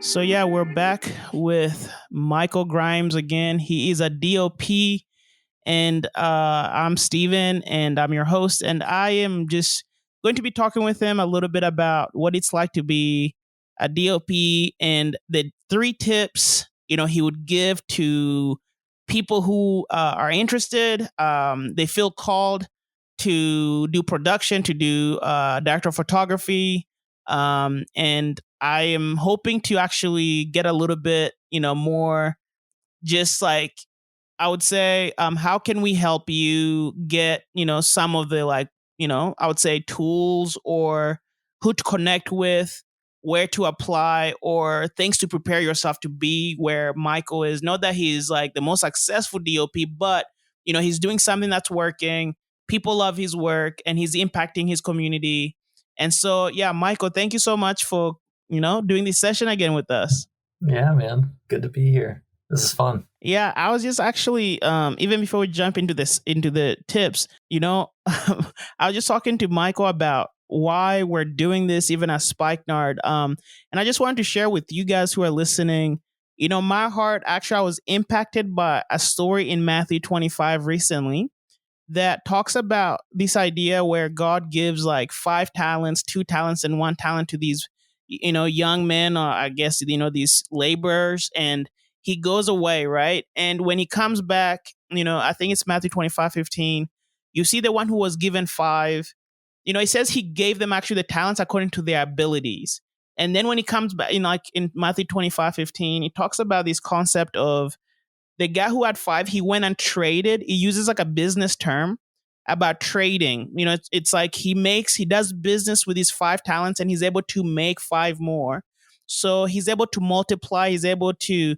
So yeah, we're back with Michael Grimes again. He is a DOP, and I'm Steven, and I'm your host. And I am just going to be talking with him a little bit about what it's like to be a DOP and the three tips he would give to people who are interested. They feel called to do production, to do director of photography, and I am hoping to actually get a little bit, more just like I would say, how can we help you get, some of the I would say tools or who to connect with, where to apply, or things to prepare yourself to be where Michael is. Not that he's like the most successful DOP, but he's doing something that's working. People love his work, and he's impacting his community. And so, yeah, Michael, thank you so much for doing this session again with us. Yeah, man. Good to be here. This is fun. Yeah, I was just actually even before we jump into the tips, I was just talking to Michael about why we're doing this even as Spikenard. And I just wanted to share with you guys who are listening, my heart actually I was impacted by a story in Matthew 25 recently that talks about this idea where God gives like 5 talents, 2 talents, and 1 talent to these, young men, or I guess, these laborers, and he goes away, right? And when he comes back, I think it's Matthew 25:15, you see the one who was given 5, it says he gave them actually the talents according to their abilities. And then when he comes back, like in Matthew 25:15, he talks about this concept of the guy who had 5, he went and traded. He uses like a business term about trading. It's like he does business with his 5 talents, and he's able to make 5 more. So he's able to multiply. He's able to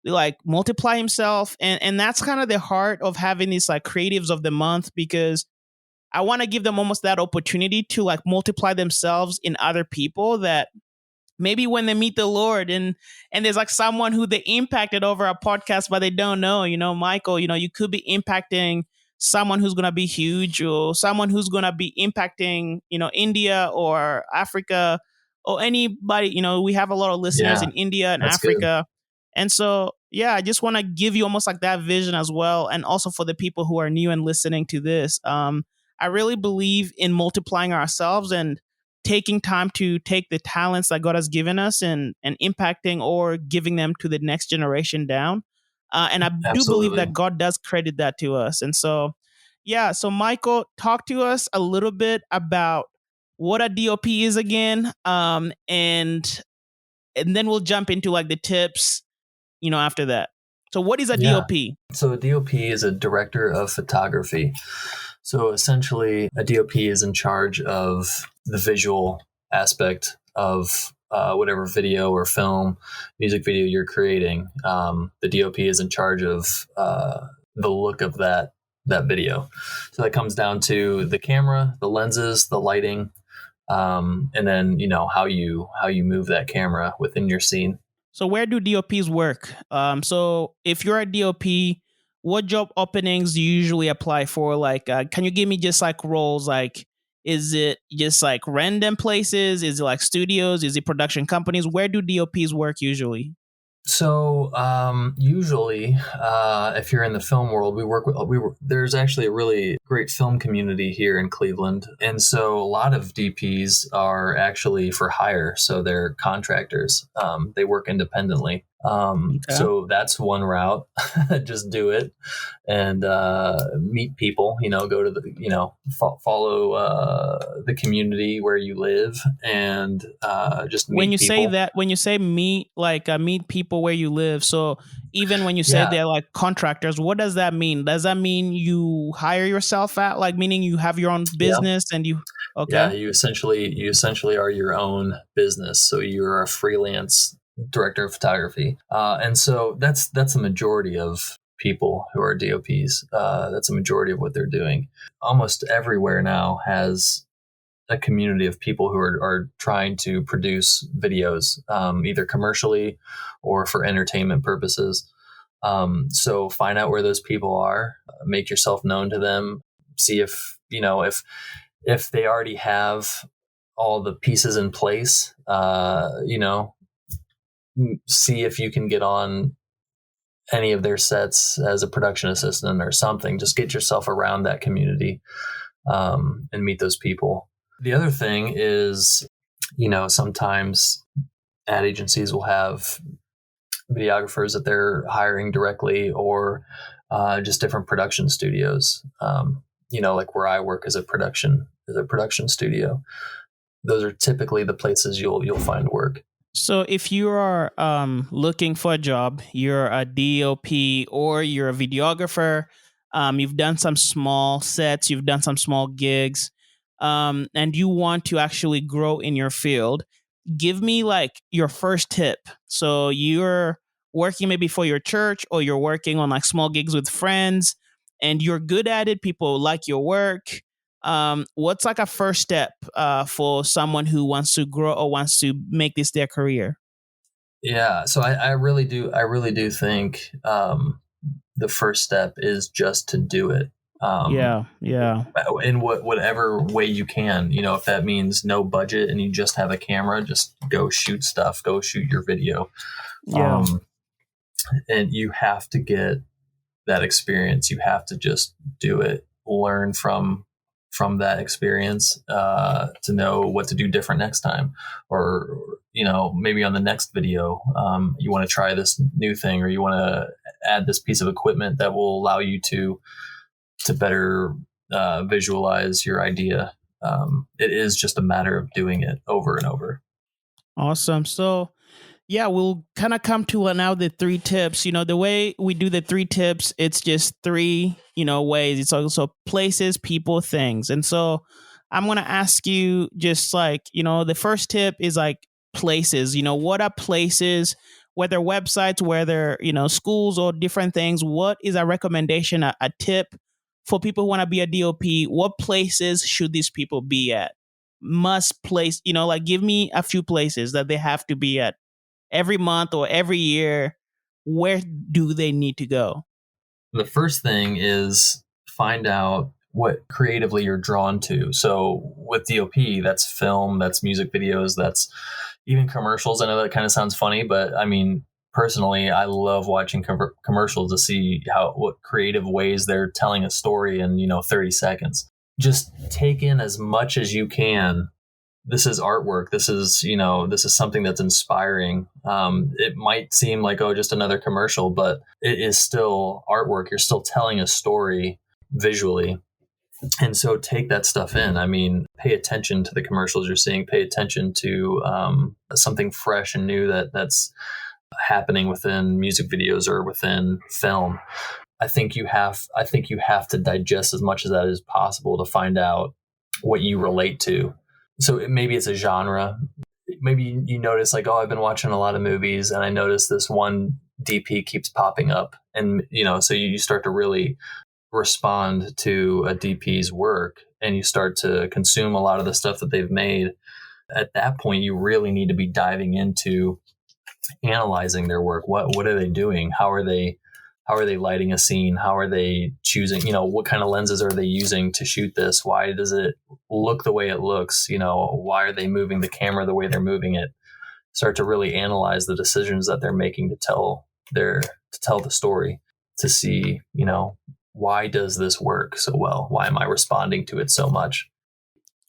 like multiply himself, and that's kind of the heart of having these like creatives of the month, because I want to give them almost that opportunity to like multiply themselves in other people, that maybe when they meet the Lord, and there's like someone who they impacted over a podcast, but they don't know, Michael, you could be impacting someone who's going to be huge, or someone who's going to be impacting, India or Africa or anybody. We have a lot of listeners in India and Africa. Good. And so, yeah, I just want to give you almost like that vision as well. And also for the people who are new and listening to this, I really believe in multiplying ourselves and taking time to take the talents that God has given us and impacting or giving them to the next generation down. And I do believe that God does credit that to us. And so, yeah. So Michael, talk to us a little bit about what a DOP is again. And then we'll jump into like the tips, after that. So what is a DOP? So a DOP is a director of photography. So essentially, a DOP is in charge of the visual aspect of whatever video or film, music video you're creating. The DOP is in charge of the look of that video. So that comes down to the camera, the lenses, the lighting, and then how you move that camera within your scene. So where do DOPs work? So if you're a DOP, what job openings do you usually apply for? Like, can you give me just like roles? Like, is it just like random places? Is it like studios? Is it production companies? Where do DOPs work usually? So usually, if you're in the film world, there's actually a really great film community here in Cleveland. And so a lot of DPs are actually for hire. So they're contractors. They work independently. So that's one route. Just do it and meet people, go to the, follow the community where you live and just meet when you people. say that, when you say meet, like meet people where you live. So even when you say they're like contractors, what does that mean? Does that mean you hire yourself out? Like meaning you have your own business and you, okay. Yeah, you essentially are your own business. So you're a freelance director of photography. And so that's the majority of people who are DOPs. That's a majority of what they're doing. Almost everywhere now has a community of people who are trying to produce videos, either commercially or for entertainment purposes. So find out where those people are, make yourself known to them, see if they already have all the pieces in place, see if you can get on any of their sets as a production assistant or something. Just get yourself around that community and meet those people. The other thing is, sometimes ad agencies will have videographers that they're hiring directly, or just different production studios. Like where I work as a production studio. Those are typically the places you'll find work. So if you are looking for a job, you're a DOP or you're a videographer, you've done some small sets, you've done some small gigs, and you want to actually grow in your field, give me like your first tip. So you're working maybe for your church, or you're working on like small gigs with friends, and you're good at it. People like your work. What's like a first step for someone who wants to grow or wants to make this their career? Yeah, so I really do think the first step is just to do it. Yeah, yeah, In whatever way you can. If that means no budget and you just have a camera, just go shoot stuff, go shoot your video. yeah. And you have to get that experience. You have to just do it, learn from that experience to know what to do different next time, or maybe on the next video you want to try this new thing, or you want to add this piece of equipment that will allow you to better visualize your idea. It is just a matter of doing it over and over. Awesome. So yeah, we'll kind of come to now the three tips. The way we do the three tips, it's just three, ways. It's also places, people, things. And so I'm going to ask you just like, the first tip is like places. What are places, whether websites, whether, schools or different things? What is a recommendation, a tip for people who want to be a DOP? What places should these people be at? Must place, like give me a few places that they have to be at every month or every year. Where do they need to go? The first thing is find out what creatively you're drawn to. So with DOP, that's film, that's music videos, that's even commercials. I know that kind of sounds funny, but I mean, personally, I love watching commercials to see what creative ways they're telling a story in 30 seconds. Just take in as much as you can. This is artwork. This is something that's inspiring. It might seem like, just another commercial, but it is still artwork. You're still telling a story visually. And so take that stuff in. I mean, pay attention to the commercials you're seeing, pay attention to something fresh and new that's happening within music videos or within film. I think you have to digest as much of that as possible to find out what you relate to. So maybe it's a genre. Maybe you notice like, I've been watching a lot of movies and I notice this one DP keeps popping up. And, so you start to really respond to a DP's work and you start to consume a lot of the stuff that they've made. At that point, you really need to be diving into analyzing their work. What are they doing? How are they lighting a scene? How are they choosing, what kind of lenses are they using to shoot this? Why does it look the way it looks? Why are they moving the camera the way they're moving it? Start to really analyze the decisions that they're making to tell the story, to see, why does this work so well? Why am I responding to it so much?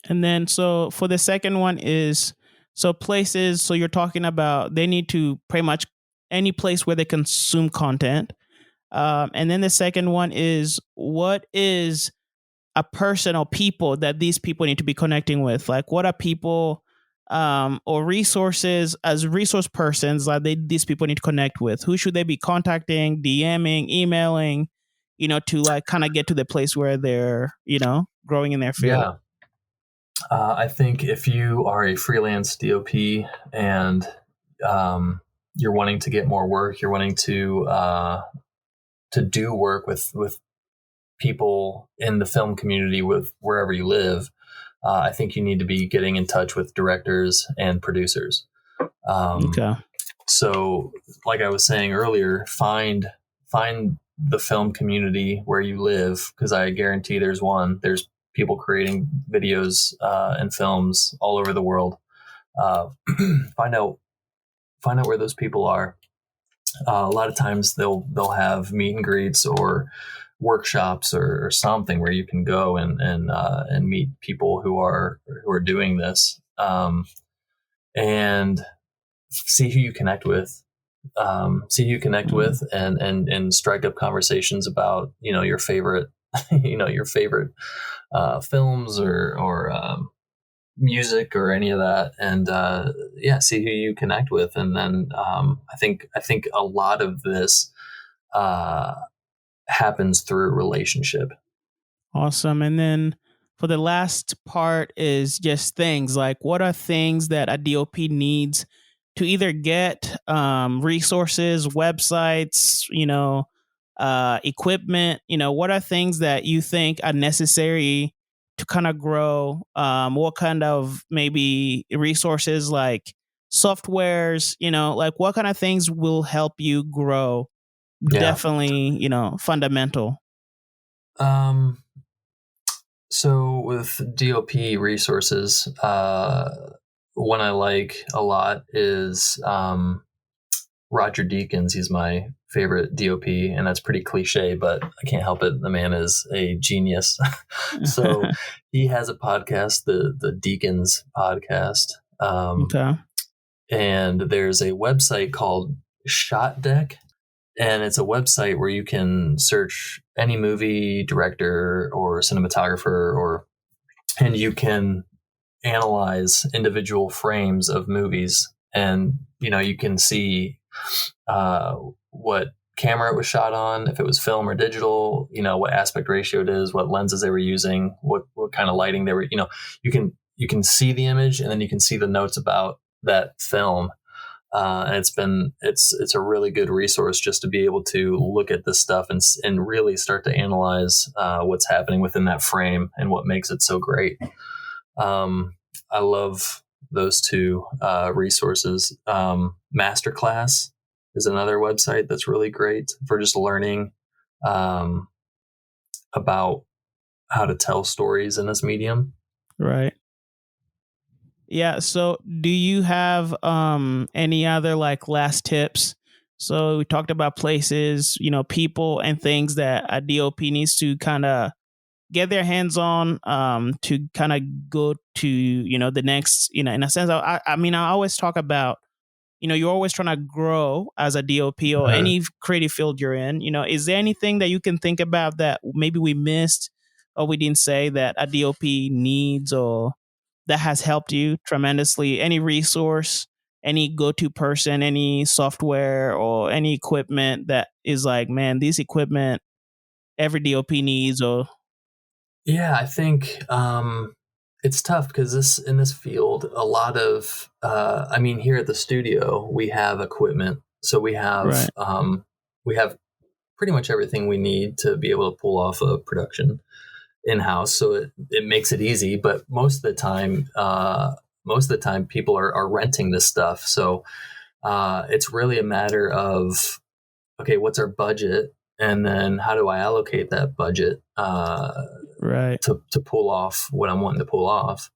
And then, so for the second one is, so places, so you're talking about they need to pretty much any place where they consume content. And then the second one is, what is a person or people that these people need to be connecting with? Like, what are people or resources as resource persons that these people need to connect with? Who should they be contacting, DMing, emailing, to like kind of get to the place where they're, growing in their field? Yeah. I think if you are a freelance DOP and you're wanting to get more work, you're wanting to do work with people in the film community, with wherever you live, I think you need to be getting in touch with directors and producers. Okay. So, like I was saying earlier, find the film community where you live, because I guarantee there's one. There's people creating videos and films all over the world. Find out find out where those people are. A lot of times they'll have meet and greets or workshops or something where you can go and meet people who are doing this, and see who you connect with. And strike up conversations about, your favorite, your favorite films or music or any of that, and see who you connect with. And then I think a lot of this happens through relationship. Awesome. And then for the last part is just things like, what are things that a DOP needs to either get resources, websites, equipment, what are things that you think are necessary to kind of grow? What kind of maybe resources like softwares, like what kind of things will help you grow? Yeah. Definitely, fundamental. So with DOP resources, one I like a lot is Roger Deakins. He's my favorite DOP, and that's pretty cliche, but I can't help it. The man is a genius. So he has a podcast, the Deakins podcast. Okay. And there's a website called Shot Deck, and it's a website where you can search any movie director or cinematographer, and you can analyze individual frames of movies, and you can see what camera it was shot on, if it was film or digital, what aspect ratio it is, what lenses they were using, what kind of lighting they were, you can see the image, and then you can see the notes about that film. And it's a really good resource just to be able to look at this stuff and really start to analyze what's happening within that frame and what makes it so great. I love those two resources. Masterclass is another website that's really great for just learning about how to tell stories in this medium. Right. Yeah. So do you have any other like last tips? So we talked about places, people and things that a DOP needs to kind of get their hands on to kind of go to, the next, in a sense, I always talk about, you're always trying to grow as a DOP or any creative field you're in. Is there anything that you can think about that maybe we missed or we didn't say that a DOP needs or that has helped you tremendously? Any resource, any go-to person, any software or any equipment that is like, man, this equipment every DOP needs? Or Yeah, I think it's tough because in this field, a lot of here at the studio we have equipment, so we have right. We have pretty much everything we need to be able to pull off a production in-house, so it makes it easy. But most of the time people are renting this stuff, so it's really a matter of, okay, what's our budget, and then how do I allocate that budget Right. to pull off what I'm wanting to pull off.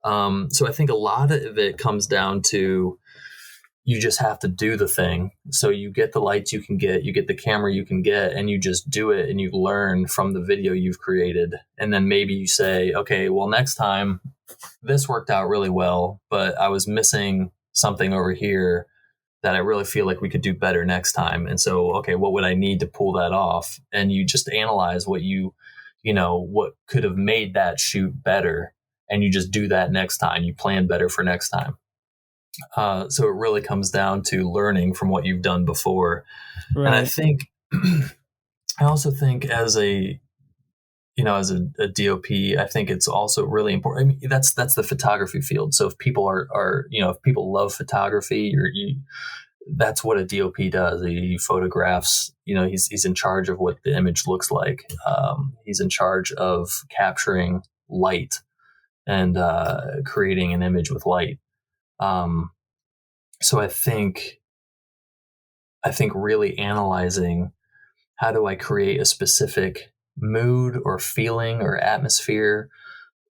So I think a lot of it comes down to, you just have to do the thing. So you get the lights you can get, you get the camera you can get, and you just do it, and you learn from the video you've created. And then maybe you say, okay, well, next time this worked out really well, but I was missing something over here that I really feel like we could do better next time. And so, okay, what would I need to pull that off? And you just analyze what what could have made that shoot better, and you just do that next time. You plan better for next time. So it really comes down to learning from what you've done before. Right. And I think, I also think as a DOP, I think it's also really important. I mean, that's the photography field. So if people if people love photography, that's what a DOP does. He photographs, he's in charge of what the image looks like. He's in charge of capturing light and creating an image with light. So I think really analyzing, how do I create a specific mood or feeling or atmosphere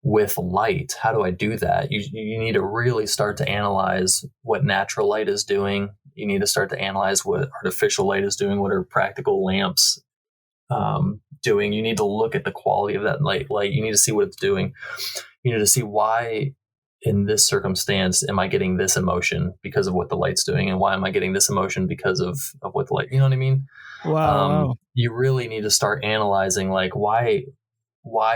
with light. How do I do that? You need to really start to analyze what natural light is doing. You need to start to analyze what artificial light is doing. What are practical lamps doing? You need to look at the quality of that light. You need to see what it's doing. You need to see why in this circumstance am I getting this emotion because of what the light's doing, and why am I getting this emotion because of what the light, you know what I mean? Wow. You really need to start analyzing, like, why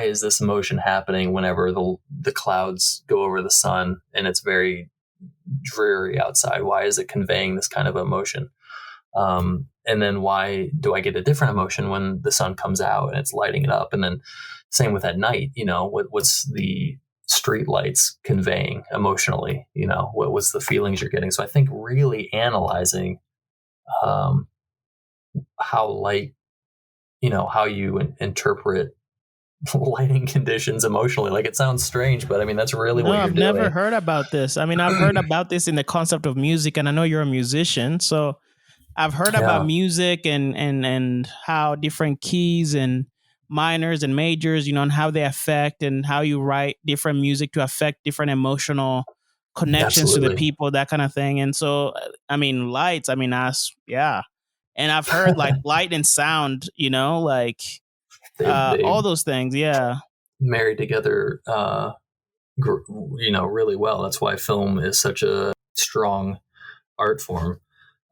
is this emotion happening whenever the clouds go over the sun and it's very dreary outside? Why is it conveying this kind of emotion? And then why do I get a different emotion when the sun comes out and it's lighting it up? And then same with at night, what's the street lights conveying emotionally? What's the feelings you're getting? So I think really analyzing how light, how you interpret lighting conditions emotionally. Like, it sounds strange, but I mean, that's really what you're I've doing. never heard about this. I mean, I've heard about this in the concept of music, and I know you're a musician, so I've heard about music and how different keys and minors and majors, and how they affect, and how you write different music to affect different emotional connections to the people, that kind of thing. And so, I mean, lights, I mean, yeah. And I've heard like light and sound, they all those things. Yeah. Married together, really well. That's why film is such a strong art form.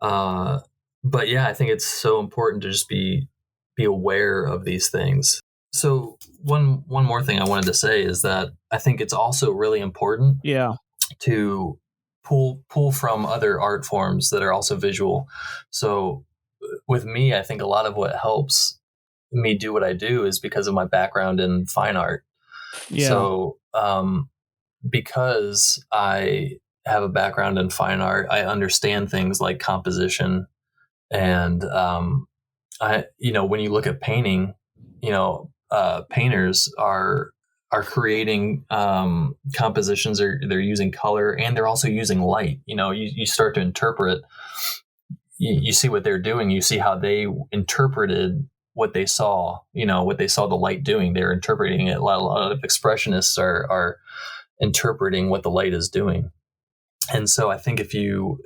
But yeah, I think it's so important to just be aware of these things. So one more thing I wanted to say is that I think it's also really important to pull from other art forms that are also visual. So with me, I think a lot of what helps me do what I do is because of my background in fine art. Yeah. So because I have a background in fine art, I understand things like composition. And when you look at painting, painters are creating compositions. They're using color, and they're also using light. You start to interpret. You see what they're doing. You see how they interpreted what they saw. What they saw the light doing. They're interpreting it. A lot of expressionists are interpreting what the light is doing. And so I think if you,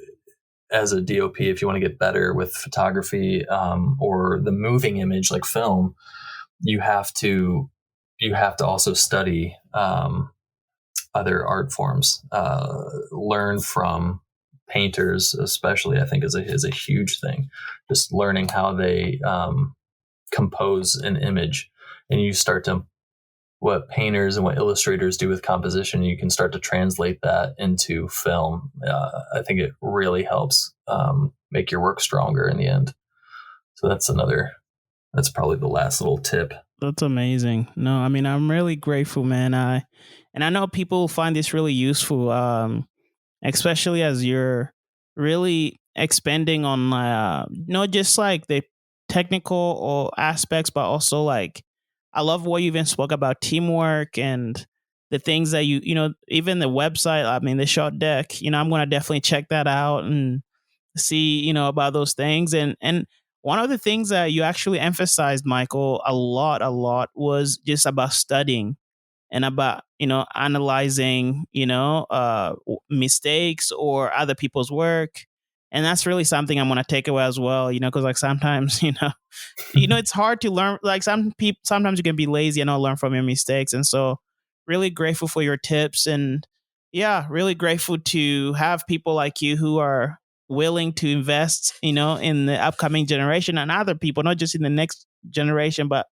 as a DOP, if you want to get better with photography or the moving image like film, you have to also study other art forms, learn from painters, especially. I think is a huge thing. Just learning how they compose an image, and you start to what painters and what illustrators do with composition, you can start to translate that into film. I think it really helps make your work stronger in the end. So that's probably the last little tip. That's amazing. No, I mean, I'm really grateful, man. I know people find this really useful, especially as you're really expanding on not just like the technical or aspects, but also like, I love what you even spoke about teamwork and the things that even the website, I mean, the short deck, I'm going to definitely check that out and see, about those things. And one of the things that you actually emphasized, Michael, a lot was just about studying and about, analyzing, mistakes or other people's work. And that's really something I'm going to take away as well, because like sometimes, it's hard to learn. Like sometimes you can be lazy and not learn from your mistakes. And so really grateful for your tips, and really grateful to have people like you who are willing to invest, in the upcoming generation and other people, not just in the next generation, but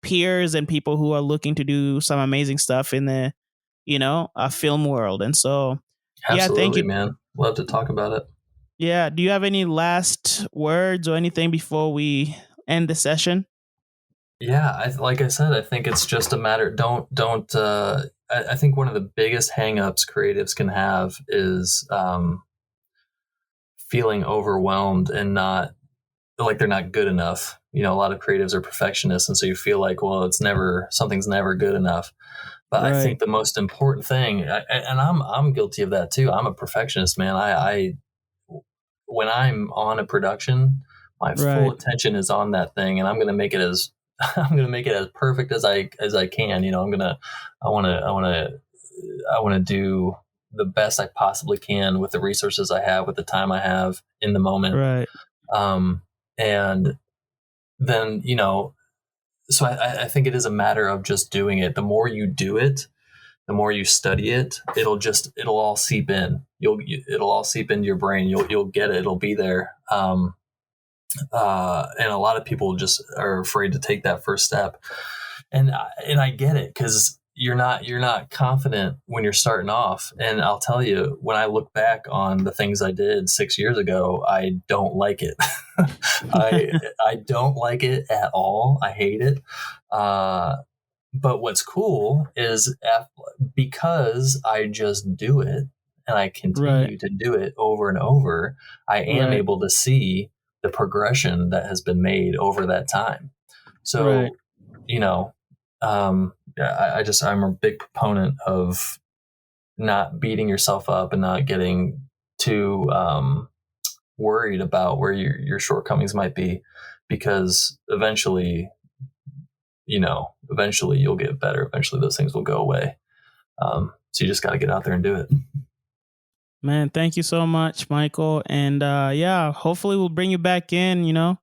peers and people who are looking to do some amazing stuff in the, film world. And so, absolutely, thank you, man. Love to talk about it. Yeah. Do you have any last words or anything before we end the session? Yeah, like I said, I think it's just a matter. I think one of the biggest hangups creatives can have is feeling overwhelmed and not like they're not good enough. A lot of creatives are perfectionists, and so you feel like, well, something's never good enough. But right. I think the most important thing, and I'm guilty of that too. I'm a perfectionist, man. I when I'm on a production, my full attention is on that thing, and I'm going to make it as I'm gonna make it as perfect as I can. You know, I want to do the best I possibly can with the resources I have, with the time I have in the moment. Right. And then, you know, so I think it is a matter of just doing it. The more you do it, the more you study it, it'll all seep in. It'll all seep into your brain. You'll get it. It'll be there. And a lot of people just are afraid to take that first step. And I get it, because you're not confident when you're starting off. And I'll tell you, when I look back on the things I did 6 years ago, I don't like it. I don't like it at all. I hate it. But what's cool is because I just do it and I continue to do it over and over, I am able to see the progression that has been made over that time. So, you know, I'm a big proponent of not beating yourself up and not getting too worried about where your shortcomings might be, because eventually you'll get better. Eventually those things will go away. So you just got to get out there and do it. Man, thank you so much, Michael. And hopefully we'll bring you back in, you know,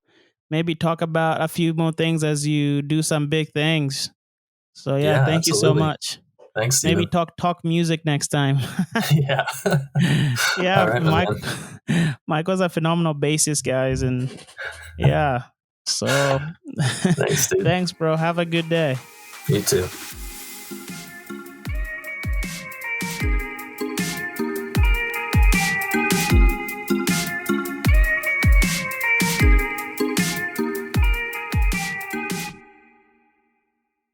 maybe talk about a few more things as you do some big things. So thank you so much. Thanks, Steven. Maybe talk music next time. Yeah. Yeah. All right, Michael's a phenomenal bassist, guys. And so thanks, dude. Thanks, bro. Have a good day. You too.